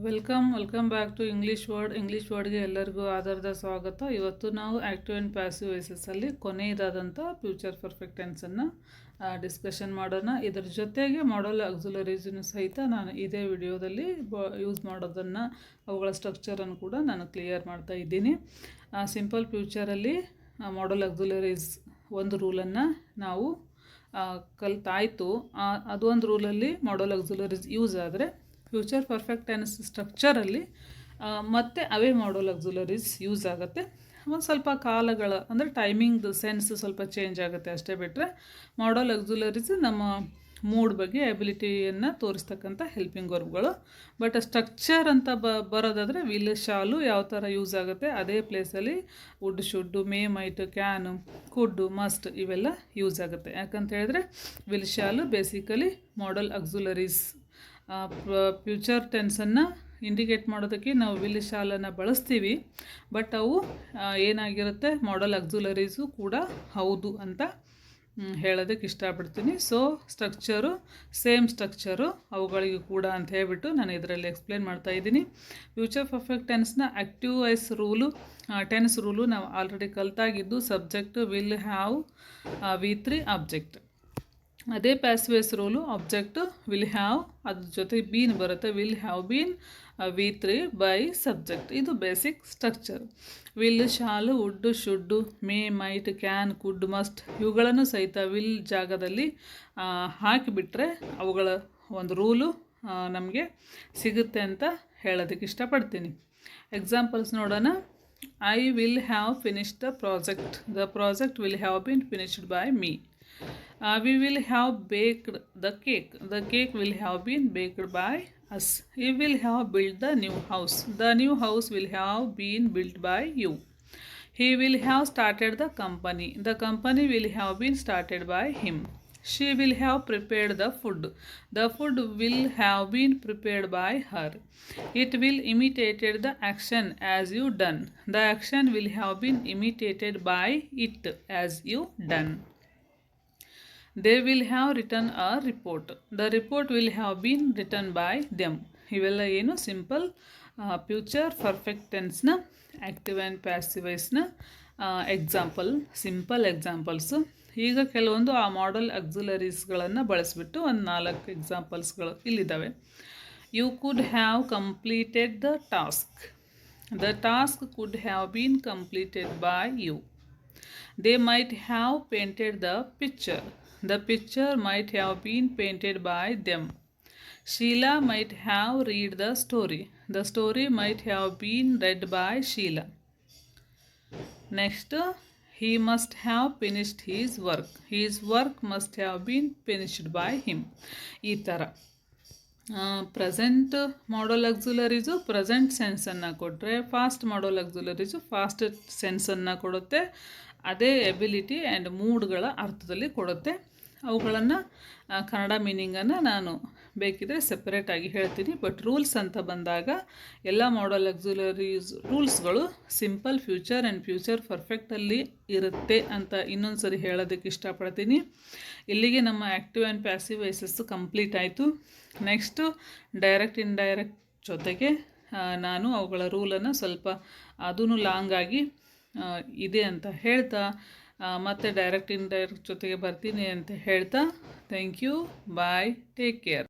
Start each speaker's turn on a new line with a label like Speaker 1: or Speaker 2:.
Speaker 1: Welcome back to English ವರ್ಡ್ಗೆ ಎಲ್ಲರಿಗೂ ಆಧಾರದ ಸ್ವಾಗತ. ಇವತ್ತು ನಾವು ಆ್ಯಕ್ಟಿವ್ ಆ್ಯಂಡ್ ಪ್ಯಾಸಿವ್ ವಾಯ್ಸಸ್ಸಲ್ಲಿ ಕೊನೆಯದಾದಂಥ ಫ್ಯೂಚರ್ ಪರ್ಫೆಕ್ಟ್ ಟೆನ್ಸನ್ನು ಡಿಸ್ಕಷನ್ ಮಾಡೋಣ. ಇದರ ಜೊತೆಗೆ ಮಾಡಲ್ ಆಕ್ಸಿಲರೀಸನ್ನು ಸಹಿತ ನಾನು ಇದೇ ವಿಡಿಯೋದಲ್ಲಿ ಯೂಸ್ ಮಾಡೋದನ್ನು, ಅವುಗಳ ಸ್ಟ್ರಕ್ಚರನ್ನು ಕೂಡ ನಾನು ಕ್ಲಿಯರ್ ಮಾಡ್ತಾ ಇದ್ದೀನಿ. ಸಿಂಪಲ್ ಫ್ಯೂಚರಲ್ಲಿ ಮಾಡಲ್ ಆಕ್ಸಿಲರೀಸ್ ಒಂದು ರೂಲನ್ನು ನಾವು ಕಲ್ತಾಯಿತು. ಅದೊಂದು ರೂಲಲ್ಲಿ ಮಾಡಲ್ ಆಕ್ಸಿಲರೀಸ್ ಯೂಸ್ ಆದರೆ ಫ್ಯೂಚರ್ ಪರ್ಫೆಕ್ಟ್ ಟೆನ್ಸ್ ಸ್ಟ್ರಕ್ಚರಲ್ಲಿ ಮತ್ತೆ ಅವೇ ಮಾಡಲ್ ಆಕ್ಸಿಲರೀಸ್ ಯೂಸ್ ಆಗುತ್ತೆ. ಒಂದು ಸ್ವಲ್ಪ ಕಾಲಗಳ ಅಂದರೆ ಟೈಮಿಂಗ್ದು ಸೆನ್ಸ್ ಸ್ವಲ್ಪ ಚೇಂಜ್ ಆಗುತ್ತೆ ಅಷ್ಟೇ. ಬಿಟ್ಟರೆ ಮಾಡಲ್ ಆಕ್ಸಿಲರೀಸ್ ನಮ್ಮ ಮೂಡ್ ಬಗ್ಗೆ ಎಬಿಲಿಟಿಯನ್ನು ತೋರಿಸ್ತಕ್ಕಂಥ ಹೆಲ್ಪಿಂಗ್ ವರ್ಬ್ಗಳು. ಬಟ್ ಸ್ಟ್ರಕ್ಚರ್ ಅಂತ ಬರೋದಾದರೆ ವಿಲ್ ಶಾಲು ಯಾವ ಥರ ಯೂಸ್ ಆಗುತ್ತೆ ಅದೇ ಪ್ಲೇಸಲ್ಲಿ would, should, may, might, can, could, must ಇವೆಲ್ಲ ಯೂಸ್ ಆಗುತ್ತೆ. ಯಾಕಂತ ಹೇಳಿದ್ರೆ will shall basically modal auxiliaries. Future ಟೆನ್ಸನ್ನು ಇಂಡಿಕೇಟ್ ಮಾಡೋದಕ್ಕೆ ನಾವು ವಿಲ್ ಶಾಲನ್ನು ಬಳಸ್ತೀವಿ. ಬಟ್ ಅವು ಏನಾಗಿರುತ್ತೆ ಮಾಡಲ್ ಆಕ್ಸಿಲರೀಸು ಕೂಡ ಹೌದು ಅಂತ ಹೇಳೋದಕ್ಕೆ ಇಷ್ಟಪಡ್ತೀನಿ. ಸೊ ಸ್ಟ್ರಕ್ಚರು ಸೇಮ್ ಸ್ಟ್ರಕ್ಚರು ಅವುಗಳಿಗೂ ಕೂಡ ಅಂತ ಹೇಳ್ಬಿಟ್ಟು ನಾನು ಇದರಲ್ಲಿ ಎಕ್ಸ್ಪ್ಲೇನ್ ಮಾಡ್ತಾ ಇದ್ದೀನಿ. ಫ್ಯೂಚರ್ ಪರ್ಫೆಕ್ಟ್ ಟೆನ್ಸ್ನ active voice rule, tense rule ನಾವು ಆಲ್ರೆಡಿ ಕಲ್ತಾಗಿದ್ದು subject will have V3 object. ಅದೇ passive voice rule object will have, ಅದ್ರ ಜೊತೆ ಬೀನ್ ಬರುತ್ತೆ, will have been V3 by subject. ಇದು basic structure. Will, shall, would, should, may, might, can, could, must ಇವುಗಳನ್ನು ಸಹಿತ will ಜಾಗದಲ್ಲಿ ಹಾಕಿಬಿಟ್ರೆ ಅವುಗಳ ಒಂದು ರೂಲು ನಮಗೆ ಸಿಗುತ್ತೆ ಅಂತ ಹೇಳೋದಕ್ಕೆ ಇಷ್ಟಪಡ್ತೀನಿ. ಎಕ್ಸಾಂಪಲ್ಸ್ ನೋಡೋಣ. I will have finished the project will have bean finished by me. We will have baked the cake will have been baked by us. We will have built the new house will have been built by you. He will have started the company will have been started by him. She will have prepared the food will have been prepared by her. It will imitated the action as you done, the action will have been imitated by it as you done. They will have written a report, the report will have been written by them. ಇವೆಲ್ಲ ಏನು simple future perfect ಟೆನ್ಸ್ನ active and passive ವಾಯ್ಸ್ನ simple examples. ಈಗ ಕೆಲವೊಂದು ಆ modal ಆಕ್ಸಿಲರೀಸ್ಗಳನ್ನು ಬಳಸಿಬಿಟ್ಟು ಒಂದು 4 ಎಕ್ಸಾಂಪಲ್ಸ್ಗಳು ಇಲ್ಲಿದ್ದಾವೆ. You could have completed the task could have been completed by you. They might have painted the picture might have been painted by them. Sheila might have read the story might have been read by Sheila. Next, he must have finished his work must have been finished by him. ಈ ಥರ present ಮಾಡಲ್ ಆಕ್ಸಿಲರೀಸು present ಸೆನ್ಸನ್ನು ಕೊಟ್ಟರೆ, fast ಮಾಡಲ್ ಆಕ್ಸಿಲರೀಸು fast ಸೆನ್ಸನ್ನು ಕೊಡುತ್ತೆ. ಅದೇ ability and ಮೂಡ್ಗಳ ಅರ್ಥದಲ್ಲಿ ಕೊಡುತ್ತೆ. ಅವುಗಳನ್ನು ಕನ್ನಡ ಮೀನಿಂಗನ್ನು ನಾನು ಬೇಕಿದ್ರೆ ಸೆಪರೇಟಾಗಿ ಹೇಳ್ತೀನಿ. ಬಟ್ ರೂಲ್ಸ್ ಅಂತ ಬಂದಾಗ ಎಲ್ಲ ಮಾಡಲ್ ಆಕ್ಸಿಲರೀಸ್ ರೂಲ್ಸ್ಗಳು ಸಿಂಪಲ್ ಫ್ಯೂಚರ್ ಆ್ಯಂಡ್ ಫ್ಯೂಚರ್ ಪರ್ಫೆಕ್ಟಲ್ಲಿ ಇರುತ್ತೆ ಅಂತ ಇನ್ನೊಂದು ಸರಿ ಹೇಳೋದಕ್ಕೆ ಇಷ್ಟಪಡ್ತೀನಿ. ಇಲ್ಲಿಗೆ ನಮ್ಮ active and passive voices complete ಆಯಿತು. ನೆಕ್ಸ್ಟು ಡೈರೆಕ್ಟ್ ಇಂಡೈರೆಕ್ಟ್ ಜೊತೆಗೆ ನಾನು ಅವುಗಳ ರೂಲನ್ನು ಸ್ವಲ್ಪ ಅದೂ ಲಾಂಗಾಗಿ ಇದೆ ಅಂತ ಹೇಳ್ತಾ ಮತ್ತು ಡೈರೆಕ್ಟ್ ಇಂಡೈರೆಕ್ಟ್ ಜೊತೆಗೆ ಬರ್ತೀನಿ ಅಂತ ಹೇಳ್ತಾ thank you, bye, take care.